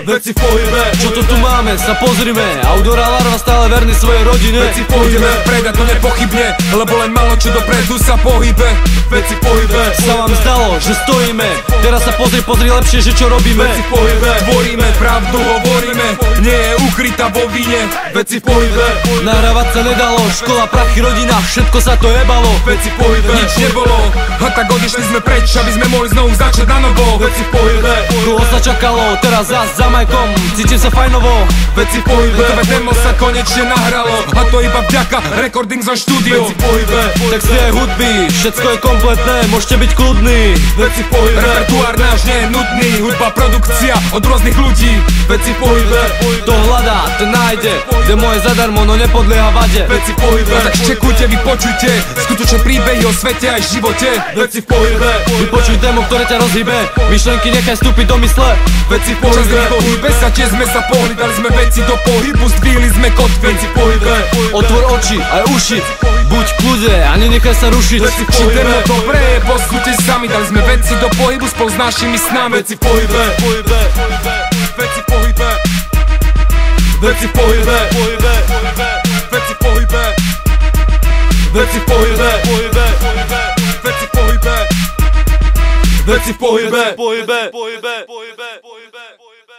veci v pohybe. Čo to tu máme, sa pozrime, Audora Larva stále verný svojej rodine. Veci v pohybe, ideme vpred a to nepochybne, lebo len malo čo dopredu sa pohybe. Veci v pohybe, sa vám zdalo, že stojíme, teraz sa pozri lepšie, že čo robíme. Veci v pohybe, tvoríme, pravdu hovoríme, nie je ukrytá vo víne. Veci v pohybe, nahrávať sa nedalo, škola, prachy, rodina, všetko sa to jebalo. Veci v pohybe, nič nebolo, a tak odišli sme preč, aby sme mohli znovu začať na novo. Veci v pohybe, dlho sa čakalo, teraz zas za majkom, cítim sa fajnovo. Veci v pohybe, tebe demo sa konečne nahralo, a to iba vďaka Recording Zone Studio. Veci v pohybe, texty aj hudby, všetko je kompletné, môžete byť kľudní. Veci v pohybe, repertoár náš nie je nudný, hudba, produkcia od rôznych ľudí. Veci v pohybe, to hľadá, ten nájde, demo je zadarmo, no nepodlieha vade. Veci v pohybe, tak čekujte, vypočujte skutočné príbehy o svete aj živote. Veci v pohybe, vypočuj demo, ktoré ťa rozhýbe, myšlenky nechaj vstúpiť do mysle. Veci v pohybe, sa tiež sme sa pohli, dali sme veci do pohybu, zdvihli sme kotvy. Veci v pohybe, otvor oči aj uši, buď v kľude a nenechaj sa rušiť. Veci v pohybe, demo dobre je, poskúte sami, dali sme veci do pohybu spolu s našimi snami. Veci v pohybe, veci v pohybe, veci v pohybe, veci v pohybe, veci v pohybe, veci v pohybe, veci v pohybe, pohybe, pohybe, pohybe, pohybe.